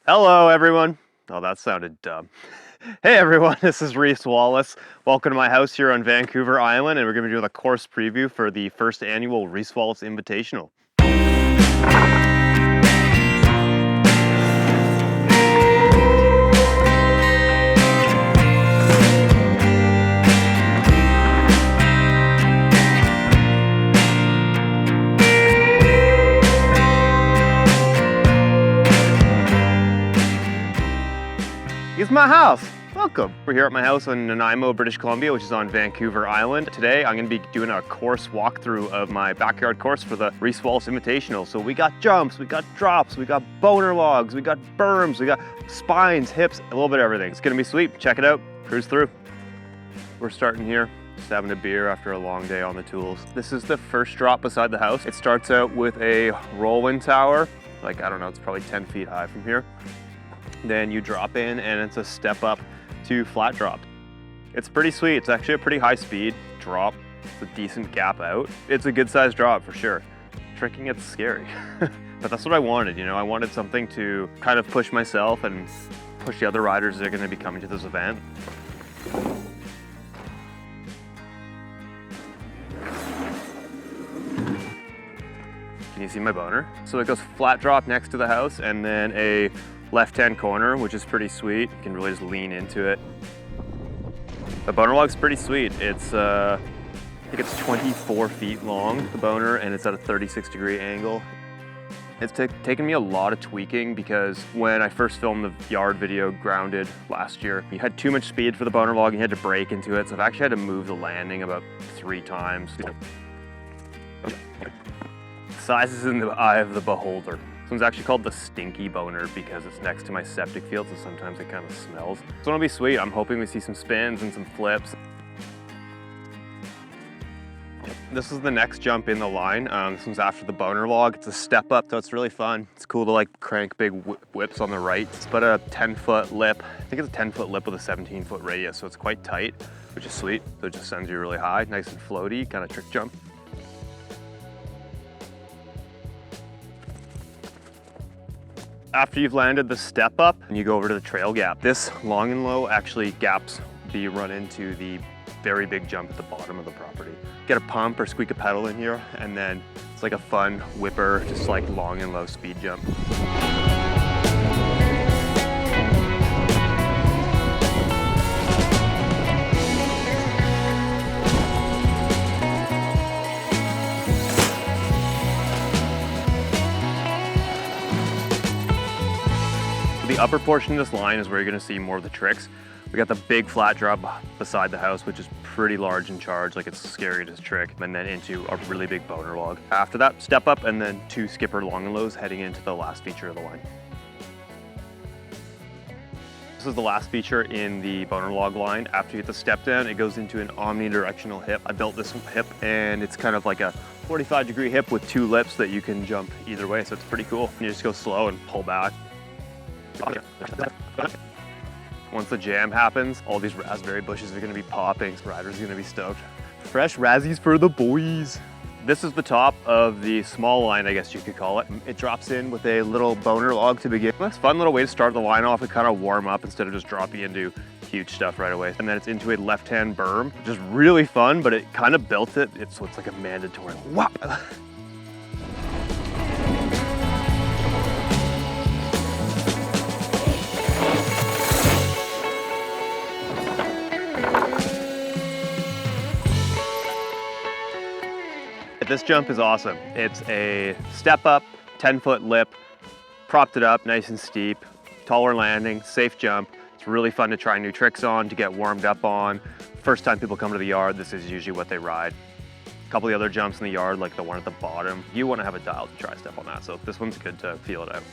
Hello, everyone. Oh, that sounded dumb. Hey, everyone, this is Reese Wallace. Welcome to my house here on Vancouver Island, and we're going to be doing a course preview for the first annual Reese Wallace Invitational. It's my house. Welcome. We're here at my house in Nanaimo, British Columbia, which is on Vancouver Island. Today, I'm going to be doing a course walkthrough of my backyard course for the Reese Wallace Invitational. So we got jumps, we got drops, we got boner logs, we got berms, we got spines, hips, a little bit of everything. It's going to be sweet. Check it out. Cruise through. We're starting here. Just having a beer after a long day on the tools. This is the first drop beside the house. It starts out with a roll-in tower. Like, I don't know, it's probably 10 feet high from here. Then you drop in and it's a step up to flat drop. It's pretty sweet. It's actually a pretty high speed drop. It's a decent gap out. It's a good sized drop for sure. Tricking it's scary, but that's what I wanted. You know, I wanted something to kind of push myself and push the other riders that are going to be coming to this event. Can you see my boner? So it goes flat drop next to the house and then a left-hand corner, which is pretty sweet. You can really just lean into it. The boner log's pretty sweet. It's, I think it's 24 feet long, the boner, and it's at a 36-degree angle. It's taken me a lot of tweaking because when I first filmed the yard video Grounded last year, you had too much speed for the boner log and you had to brake into it. So I've actually had to move the landing about 3 times. Size is in the eye of the beholder. This one's actually called the stinky boner because it's next to my septic field, so sometimes it kind of smells. This one will be sweet. I'm hoping we see some spins and some flips. This is the next jump in the line. This one's after the boner log. It's a step up, so it's really fun. It's cool to like crank big whips on the right. It's about a 10-foot lip. I think it's a 10-foot lip with a 17-foot radius, so it's quite tight, which is sweet. So it just sends you really high, nice and floaty, kind of trick jump. After you've landed the step up, and you go over to the trail gap. This long and low actually gaps the run into the very big jump at the bottom of the property. Get a pump or squeak a pedal in here, and then it's like a fun whipper, just like long and low speed jump. The upper portion of this line is where you're going to see more of the tricks. We got the big flat drop beside the house, which is pretty large in charge, like it's scary to trick, and then into a really big boner log. After that, step up and then 2 skipper long and lows heading into the last feature of the line. This is the last feature in the boner log line. After you hit the step down, it goes into an omnidirectional hip. I built this hip and it's kind of like a 45-degree hip with 2 lips that you can jump either way, so it's pretty cool. You just go slow and pull back. Once the jam happens, all these raspberry bushes are going to be popping. So riders are going to be stoked. Fresh razzies for the boys. This is the top of the small line, I guess you could call it. It drops in with a little boner log to begin. That's a fun little way to start the line off and kind of warm up instead of just dropping into huge stuff right away. And then it's into a left-hand berm, which is really fun, but it kind of built it. So it's like a mandatory whop. This jump is awesome. It's a step up, 10-foot lip, propped it up nice and steep, taller landing, safe jump. It's really fun to try new tricks on, to get warmed up on. First time people come to the yard, this is usually what they ride. A couple of the other jumps in the yard, like the one at the bottom, you want to have a dial to try step on that, so this one's good to feel it out.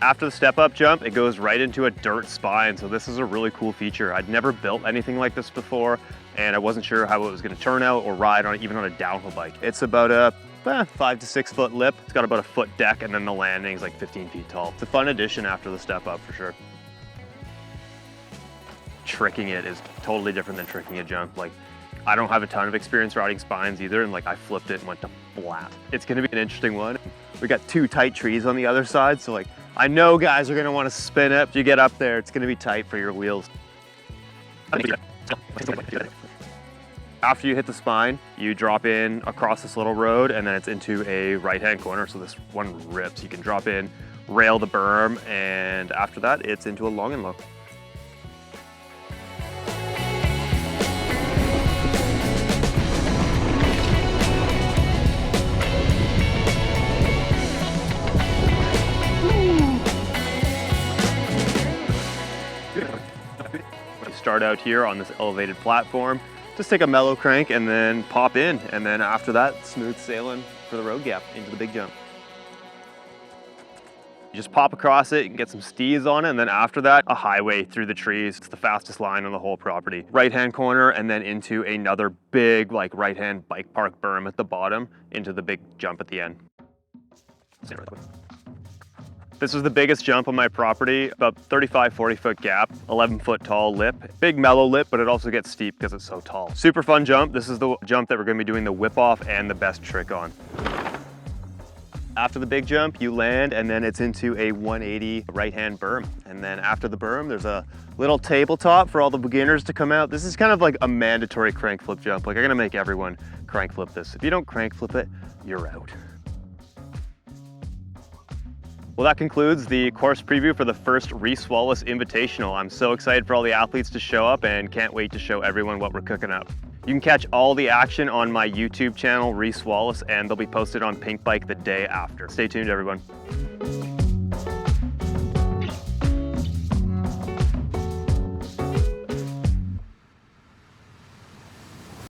After the step up jump, it goes right into a dirt spine, so this is a really cool feature. I'd never built anything like this before, and I wasn't sure how it was going to turn out or ride on, even on a downhill bike. It's about a 5 to 6 foot lip. It's got about a foot deck, and then the landing is like 15 feet tall. It's a fun addition after the step up for sure. Tricking it is totally different than tricking a jump. Like, I don't have a ton of experience riding spines either, and like I flipped it and went to flat. It's gonna be an interesting one. We got 2 tight trees on the other side, so like I know guys are gonna wanna spin it. If you get up there, it's gonna be tight for your wheels. After you hit the spine, you drop in across this little road and then it's into a right-hand corner. So this one rips. You can drop in, rail the berm, and after that, it's into a long and low. You start out here on this elevated platform. Just take a mellow crank and then pop in, and then after that, smooth sailing for the road gap into the big jump. You just pop across it, you can get some stees on it, and then after that, a highway through the trees. It's the fastest line on the whole property. Right-hand corner, and then into another big, like, right-hand bike park berm at the bottom, into the big jump at the end. This was the biggest jump on my property, about 35, 40 foot gap, 11 foot tall lip. Big mellow lip, but it also gets steep because it's so tall. Super fun jump. This is the jump that we're gonna be doing the whip off and the best trick on. After the big jump, you land and then it's into a 180 right-hand berm. And then after the berm, there's a little tabletop for all the beginners to come out. This is kind of like a mandatory crank flip jump. Like I'm gonna make everyone crank flip this. If you don't crank flip it, you're out. Well, that concludes the course preview for the first Reese Wallace Invitational. I'm so excited for all the athletes to show up and can't wait to show everyone what we're cooking up. You can catch all the action on my YouTube channel, Reese Wallace, and they'll be posted on Pink Bike the day after. Stay tuned, everyone.